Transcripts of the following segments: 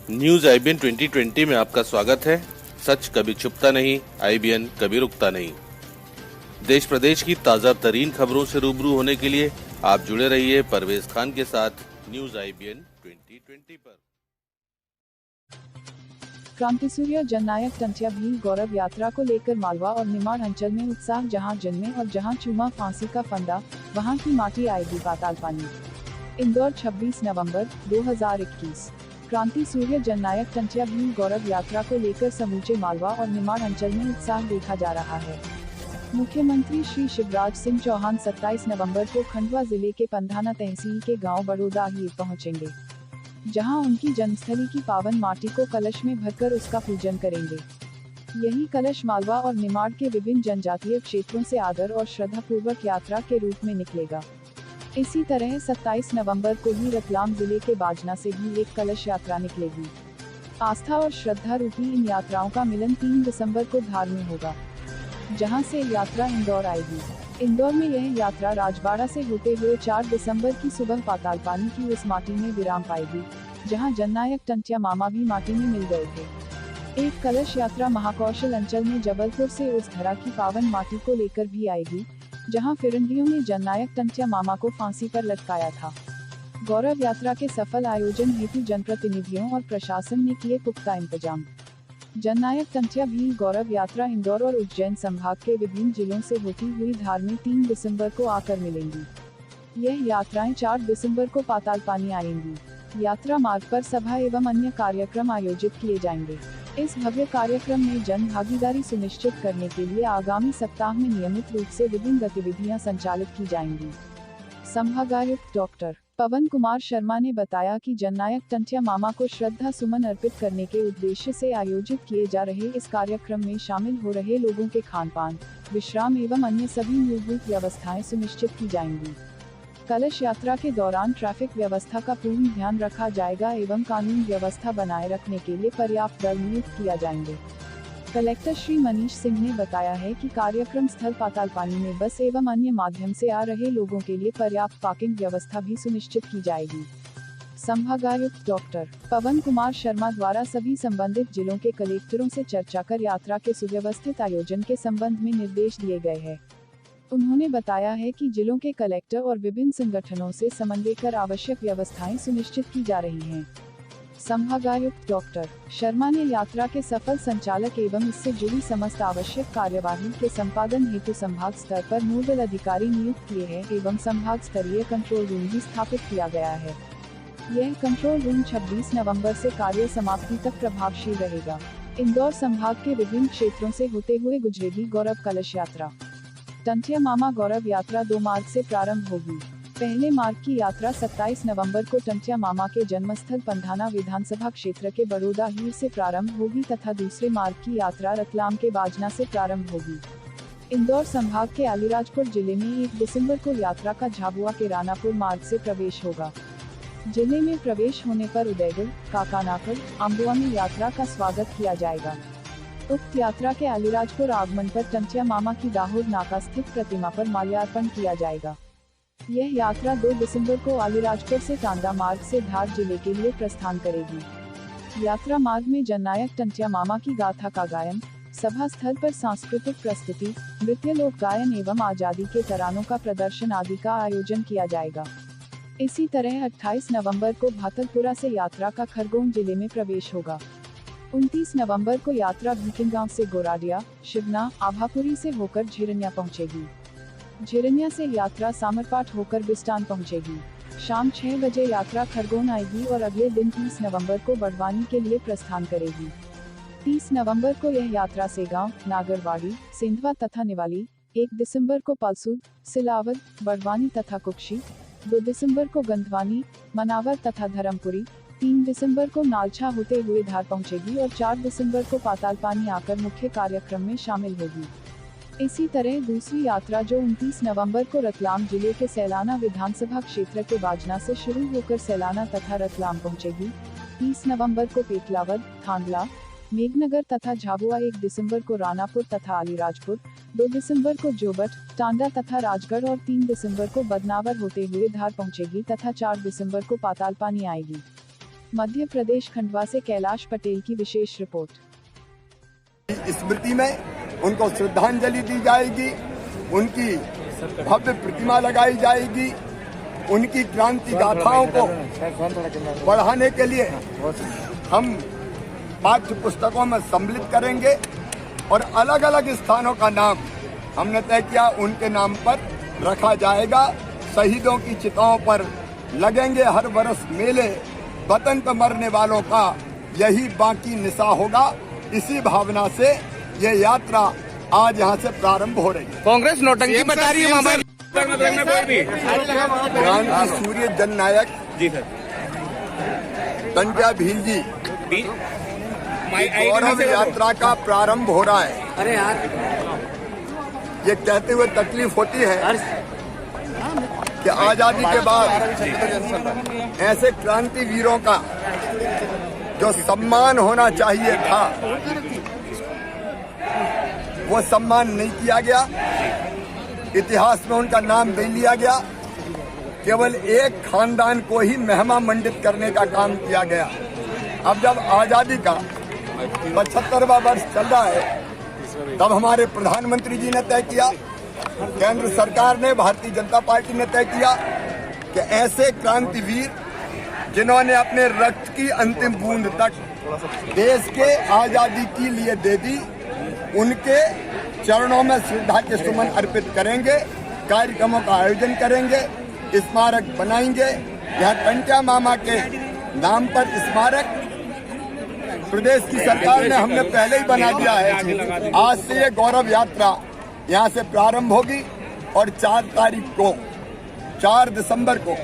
News IBN 2020 में आपका स्वागत है। सच कभी छुपता नहीं, आईबीएन कभी रुकता नहीं। देश प्रदेश की ताजा तरीन खबरों से रूबरू होने के लिए आप जुड़े रहिए परवेज खान के साथ न्यूज आईबीएन 2020 पर। क्रांतिसूर्य जननायक टंट्या भील गौरव यात्रा को लेकर मालवा और निमाड़ अंचल में उत्साह, जहां जन्मे और जहां चूमा फांसी का फंदा, वहां की माटी आएगी पाताल पानी। इंदौर 26 नवंबर 2021। क्रांति सूर्य जननायक टंट्या भील गौरव यात्रा को लेकर समूचे मालवा और निमाड़ अंचल में उत्साह देखा जा रहा है। मुख्यमंत्री श्री शिवराज सिंह चौहान 27 नवंबर को खंडवा जिले के पंधाना तहसील के गांव बड़ोदा हीर पहुंचेंगे, जहां उनकी जन्मस्थली की पावन माटी को कलश में भरकर उसका पूजन करेंगे। यही कलश मालवा और निमाड़ के विभिन्न जनजातीय क्षेत्रों से आदर और श्रद्धा पूर्वक यात्रा के रूप में निकलेगा। इसी तरह 27 नवंबर को ही रतलाम जिले के बाजना से भी एक कलश यात्रा निकलेगी। आस्था और श्रद्धा रूपी इन यात्राओं का मिलन 3 दिसंबर को धार में होगा, जहां से यात्रा इंदौर आएगी। इंदौर में यह यात्रा राजबाड़ा से होते हुए 4 दिसंबर की सुबह पाताल पानी की उस माटी में विराम पाएगी, जहां जननायक टंट्या मामा भी माटी में मिल गए थे। एक कलश यात्रा महाकौशल अंचल में जबलपुर से उस धरा की पावन माटी को लेकर भी आएगी, जहां फिरंगियों ने जननायक टंट्या मामा को फांसी पर लटकाया था। गौरव यात्रा के सफल आयोजन हेतु जनप्रतिनिधियों और प्रशासन ने किए पुख्ता इंतजाम। जननायक टंट्या भील गौरव यात्रा इंदौर और उज्जैन संभाग के विभिन्न जिलों से होती हुई धार में 3 दिसंबर को आकर मिलेंगी। यह यात्राएं 4 दिसंबर को पाताल पानी आएंगी। यात्रा मार्ग पर सभा एवं अन्य कार्यक्रम आयोजित किए जाएंगे। इस भव्य कार्यक्रम में जन भागीदारी सुनिश्चित करने के लिए आगामी सप्ताह में नियमित रूप से विभिन्न गतिविधियां संचालित की जाएंगी। संभागायुक्त डॉक्टर पवन कुमार शर्मा ने बताया कि जननायक टंट्या मामा को श्रद्धा सुमन अर्पित करने के उद्देश्य से आयोजित किए जा रहे इस कार्यक्रम में शामिल हो रहे लोगों के खान-पान, विश्राम एवं अन्य सभी मूलभूत व्यवस्थाएं सुनिश्चित की जाएंगी। कलश यात्रा के दौरान ट्रैफिक व्यवस्था का पूर्ण ध्यान रखा जाएगा एवं कानून व्यवस्था बनाए रखने के लिए पर्याप्त दल नियुक्त किया जाएंगे। कलेक्टर श्री मनीष सिंह ने बताया है कि कार्यक्रम स्थल पाताल पानी में बस एवं अन्य माध्यम से आ रहे लोगों के लिए पर्याप्त पार्किंग व्यवस्था भी सुनिश्चित की जाएगी। संभागायुक्त डॉक्टर पवन कुमार शर्मा द्वारा सभी संबंधित जिलों के कलेक्टरों से चर्चा कर यात्रा के सुव्यवस्थित आयोजन के संबंध में निर्देश दिए गए हैं। उन्होंने बताया है कि जिलों के कलेक्टर और विभिन्न संगठनों से समन्वय कर आवश्यक व्यवस्थाएं सुनिश्चित की जा रही हैं। संभागायुक्त डॉक्टर शर्मा ने यात्रा के सफल संचालक एवं इससे जुड़ी समस्त आवश्यक कार्यवाही के संपादन हेतु संभाग स्तर पर नोडल अधिकारी नियुक्त किए हैं एवं संभाग स्तरीय कंट्रोल रूम भी स्थापित किया गया है। यह कंट्रोल रूम 26 नवंबर से कार्य समाप्ति तक प्रभावशील रहेगा। इंदौर संभाग के विभिन्न क्षेत्रों से होते हुए गुजरेगी गौरव कलश यात्रा। टंट्या मामा गौरव यात्रा 2 मार्ग से प्रारंभ होगी। पहले मार्ग की यात्रा 27 नवंबर को टंट्या मामा के जन्मस्थल पंधाना विधानसभा क्षेत्र के बड़ोदा हीर से प्रारंभ होगी तथा दूसरे मार्ग की यात्रा रतलाम के बाजना से प्रारंभ होगी। इंदौर संभाग के अलीराजपुर जिले में 1 दिसंबर को यात्रा का झाबुआ के रानापुर मार्ग से प्रवेश होगा। जिले में प्रवेश होने पर उदयगढ़, काकानाकड़, अम्बुआ में यात्रा का स्वागत किया जाएगा। उक्त यात्रा के अलीराजपुर आगमन पर टंट्या मामा की दाहोद नाका स्थित प्रतिमा पर माल्यार्पण किया जाएगा। यह यात्रा 2 दिसंबर को अलीराजपुर से टांडा मार्ग से धार जिले के लिए प्रस्थान करेगी। यात्रा मार्ग में जननायक टंट्या मामा की गाथा का गायन, सभा स्थल पर सांस्कृतिक प्रस्तुति, नृत्य, लोक गायन एवं आजादी के तरानों का प्रदर्शन आदि का आयोजन किया जाएगा। इसी तरह 28 नवंबर को भातलपुरा से यात्रा का खरगोन जिले में प्रवेश होगा। 29 नवंबर को यात्रा भीकिनगांव से गोराडिया, शिवना, आभापुरी से होकर झिरनिया पहुंचेगी। झिरनिया से यात्रा सामरपाट होकर बिस्टान पहुंचेगी। शाम 6 बजे यात्रा खरगोन आएगी और अगले दिन 30 नवंबर को बड़वानी के लिए प्रस्थान करेगी। 30 नवंबर को यह यात्रा सेगांव, नागरवाड़ी, सिंधवा तथा निवाली, 1 दिसंबर को पलसूद, सिलावद, बड़वानी तथा कुक्षी, 2 दिसंबर को गंधवानी, मनावर तथा धर्मपुरी, 3 दिसंबर को नालछा होते हुए धार पहुंचेगी और 4 दिसंबर को पाताल पानी आकर मुख्य कार्यक्रम में शामिल होगी। इसी तरह दूसरी यात्रा जो 29 नवंबर को रतलाम जिले के सैलाना विधानसभा क्षेत्र के बाजना से शुरू होकर सैलाना तथा रतलाम पहुंचेगी। 30 नवंबर को पेटलावद, थांदला, मेघनगर तथा झाबुआ, 1 दिसंबर को रानापुर तथा अलीराजपुर, 2 दिसंबर को जोबट, टांडा तथा राजगढ़ और 3 दिसंबर को बदनावर होते हुए धार पहुंचेगी तथा 4 दिसंबर को पाताल पानी आएगी। मध्य प्रदेश खंडवा से कैलाश पटेल की विशेष रिपोर्ट। स्मृति में उनको श्रद्धांजलि दी जाएगी, उनकी भव्य प्रतिमा लगाई जाएगी, उनकी क्रांति गाथाओं को बढ़ाने के लिए हम पाठ्य पुस्तकों में सम्मिलित करेंगे और अलग अलग स्थानों का नाम हमने तय किया उनके नाम पर रखा जाएगा। शहीदों की चिताओं पर लगेंगे हर वर्ष मेले, वतन पर मरने वालों का यही बाकी निशा होगा। इसी भावना से ये यात्रा आज यहाँ से प्रारंभ हो रही है। कांग्रेस नौटंकी बता रही है क्रांति सूर्य जननायक जी सर तंजा भील जी गौरव यात्रा का प्रारंभ हो रहा है। अरे यार ये कहते हुए तकलीफ होती है कि आजादी के बाद ऐसे क्रांति वीरों का जो सम्मान होना चाहिए था वो सम्मान नहीं किया गया। इतिहास में उनका नाम नहीं लिया गया। केवल एक खानदान को ही महिमा मंडित करने का काम किया गया। अब जब आजादी का 75वां वर्ष चल रहा है तब हमारे प्रधानमंत्री जी ने तय किया, केंद्र सरकार ने, भारतीय जनता पार्टी ने तय किया कि ऐसे क्रांतिवीर जिन्होंने अपने रक्त की अंतिम बूंद तक देश के आजादी के लिए दे दी, उनके चरणों में श्रद्धा के सुमन अर्पित करेंगे। कार्यक्रमों का आयोजन करेंगे, स्मारक बनाएंगे। यहाँ टंट्या मामा के नाम पर स्मारक प्रदेश की सरकार ने हमने पहले ही बना दिया है। आज से ये गौरव यात्रा यहाँ से प्रारंभ होगी और 4 दिसंबर को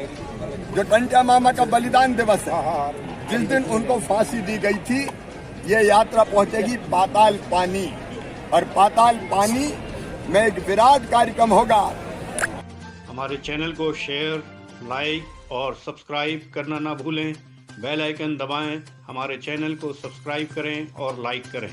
जो टंट्या मामा का बलिदान दिवस है, जिस दिन उनको फांसी दी गई थी, ये यात्रा पहुंचेगी पाताल पानी और पाताल पानी में एक विराट कार्यक्रम होगा। हमारे चैनल को शेयर, लाइक और सब्सक्राइब करना ना भूलें। बेल आइकन दबाएं, हमारे चैनल को सब्सक्राइब करें और लाइक करें।